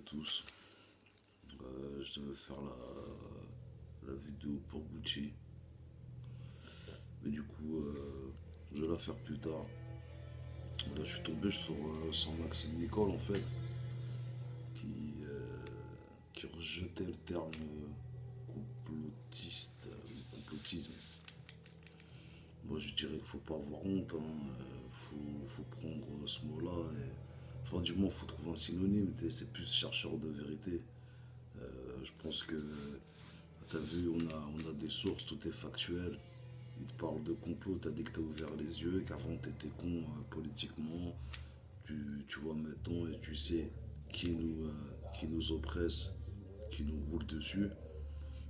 tous. Je devais faire la vidéo pour Gucci. Mais du coup, je vais la faire plus tard. Là, je suis tombé sur Maxime Nicole, en fait, qui rejetait le terme complotiste, complotisme. Moi, je dirais qu'il faut pas avoir honte, hein. Faut prendre ce mot-là. Enfin, du moins, faut trouver un synonyme. C'est plus chercheur de vérité. Je pense que, t'as vu, on a des sources, tout est factuel. Il te parle de complot, t'as dit que t'as ouvert les yeux, qu'avant t'étais con politiquement. Tu vois maintenant et tu sais qui nous oppresse, qui nous roule dessus.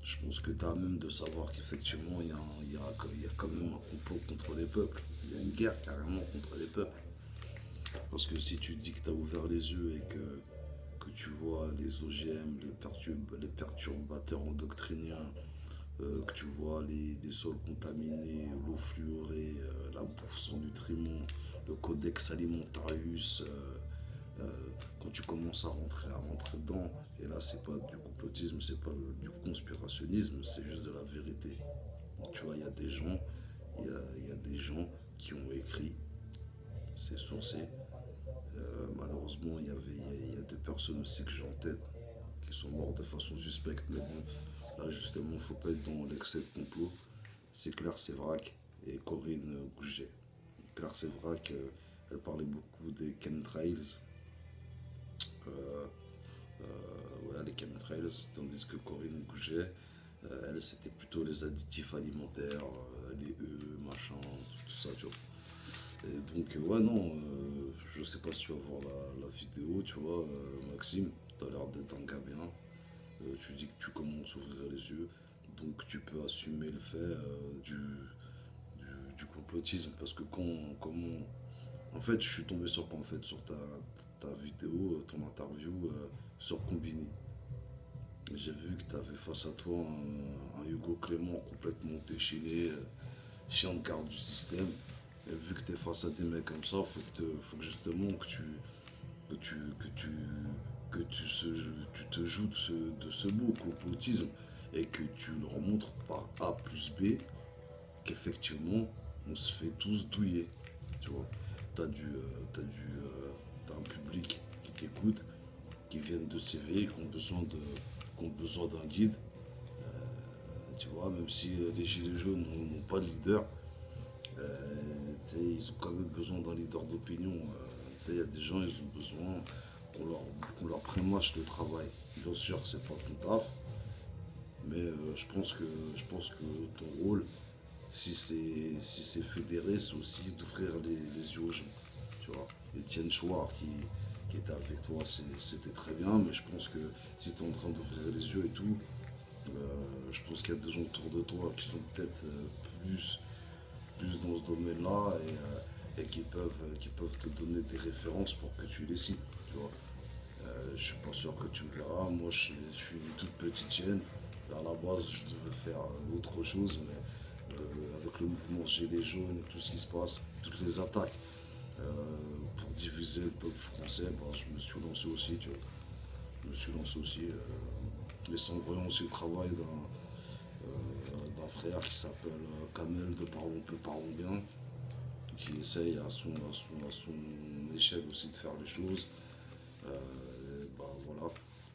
Je pense que t'as même de savoir qu'effectivement il y a quand même un complot contre les peuples. Il y a une guerre carrément contre les peuples. Parce que si tu dis que t'as ouvert les yeux et que tu vois les OGM, les perturbateurs endocriniens, que tu vois des sols contaminés, l'eau fluorée, la bouffe sans nutriments, le codex alimentarius, euh, quand tu commences à rentrer dedans, et là c'est pas du complotisme, c'est pas du conspirationnisme, c'est juste de la vérité. Donc, tu vois, il y a des gens, il y a des gens qui ont écrit, c'est sourcé. Malheureusement, il y a deux personnes aussi que j'ai en tête qui sont mortes de façon suspecte, mais bon, là justement, il ne faut pas être dans l'excès de complot. C'est Claire Sévrac et Corinne Gouget. Claire Sévrac, elle parlait beaucoup des chemtrails, euh, ouais, les chemtrails, tandis que Corinne Gouget, elle, c'était plutôt les additifs alimentaires, les machin, tout ça, tu vois. Et donc, ouais, non, je sais pas si tu vas voir la vidéo, tu vois, Maxime, t'as l'air d'être un gars bien. Tu dis que tu commences à ouvrir les yeux, donc tu peux assumer le fait du complotisme. Parce que en fait, je suis tombé sur quoi en fait, sur ta vidéo, ton interview sur Combini. J'ai vu que tu avais face à toi un Hugo Clément complètement déchaîné, chien de garde du système. Et vu que tu es face à des mecs comme ça, faut que justement que tu, que tu, tu te joues de ce mot, complotisme, et que tu leur montres par A plus B qu'effectivement, on se fait tous douiller. Tu vois, t'as un public qui t'écoute, qui viennent de s'éveiller, qui ont besoin d'un guide. Tu vois, même si les gilets jaunes n'ont pas de leader, ils ont quand même besoin d'un leader d'opinion. Il y a des gens, ils ont besoin qu'on leur prémâche le travail. Bien sûr, c'est pas ton taf, mais je pense que ton rôle, si c'est fédéré, c'est aussi d'ouvrir les yeux aux gens. Tu vois, Étienne Chouard qui était avec toi, c'était très bien, mais je pense que si tu es en train d'ouvrir les yeux et tout, je pense qu'il y a des gens autour de toi qui sont peut-être plus dans ce domaine-là et qui peuvent te donner des références pour que tu les cites. Tu vois. Je suis pas sûr que tu me verras. Moi, je suis une toute petite chaîne. À la base, je devais faire autre chose, mais avec le mouvement Gilets jaunes, tout ce qui se passe, toutes les attaques euh, pour diviser le peuple français, bah, je me suis lancé aussi, tu vois. Je me suis lancé aussi, mais en voyant aussi le travail d'un frère qui s'appelle Kamel de Parlons peu, parlons bien, qui essaye à son échelle aussi de faire les choses. Bah voilà,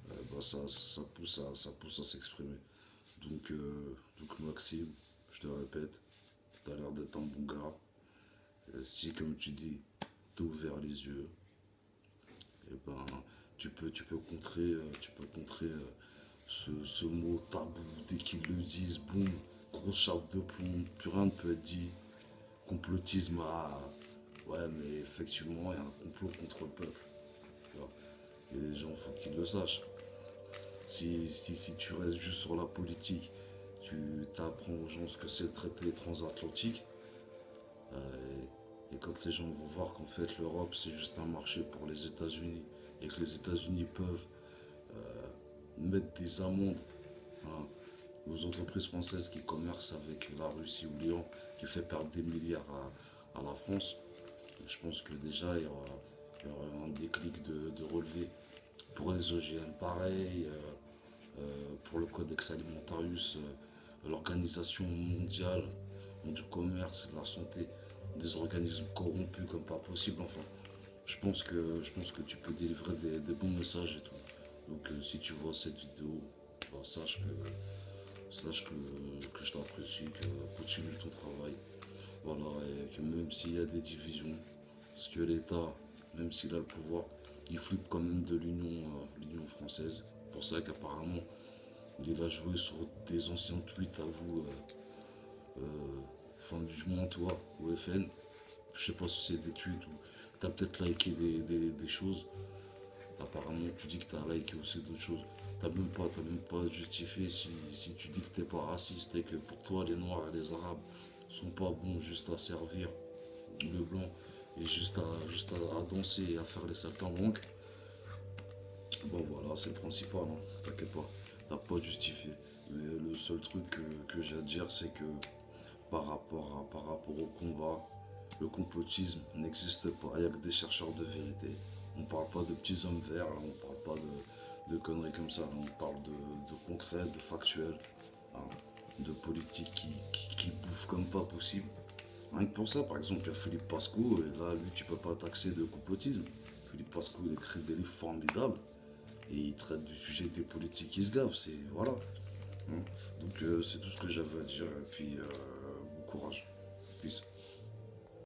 bah ça pousse à s'exprimer. Donc Maxime, je te répète, tu as l'air d'être un bon gars. Si comme tu dis, t'as ouvert les yeux, et ben tu peux contrer ce mot tabou dès qu'ils le disent, boum, grosse chape de plomb, plus rien ne peut être dit. Complotisme, ah, ouais, mais effectivement, il y a un complot contre le peuple. Tu vois. Et les gens, faut qu'ils le sachent. Si tu restes juste sur la politique, tu t'apprends aux gens ce que c'est le traité transatlantique, et quand les gens vont voir qu'en fait l'Europe c'est juste un marché pour les États-Unis et que les États-Unis peuvent mettre des amendes, hein, aux entreprises françaises qui commercent avec la Russie ou l'Iran, qui fait perdre des milliards à la France, je pense que déjà il y aura un déclic de relevé. Pour les OGM, pareil. Pour le Codex Alimentarius, l'Organisation mondiale du commerce et de la santé, des organismes corrompus comme pas possible. Enfin, je pense que tu peux délivrer des bons messages et tout. Donc si tu vois cette vidéo, bah, sache que je t'apprécie, que continue ton travail. Voilà, et que même s'il y a des divisions, parce que l'État, même s'il a le pouvoir, il flippe quand même de l'Union française. Pour ça qu'apparemment, il a joué sur des anciens tweets à vous, fin du juin, toi, au FN. Je sais pas si c'est des tweets ou t'as peut-être liké des choses. Apparemment, tu dis que t'as liké aussi d'autres choses. T'as même pas justifié si tu dis que t'es pas raciste et que pour toi les Noirs et les Arabes sont pas bons juste à servir le blanc et juste à danser et à faire les saltimbanques. Bon voilà, c'est le principal, hein, t'inquiète pas, t'as pas justifié. Mais le seul truc que j'ai à dire, c'est que par rapport au combat, le complotisme n'existe pas. Il n'y a que des chercheurs de vérité. On parle pas de petits hommes verts, là, on parle pas de conneries comme ça. Là, on parle de concret, de factuel, hein, de politique qui bouffe comme pas possible. Rien que pour ça, par exemple, il y a Philippe Pascou, et là, lui, tu peux pas le taxer de complotisme. Philippe Pascou, il écrit des livres formidables, et il traite du sujet des politiques qui se gavent, c'est, voilà. Hein. Donc, c'est tout ce que j'avais à dire, et puis, bon courage. Peace.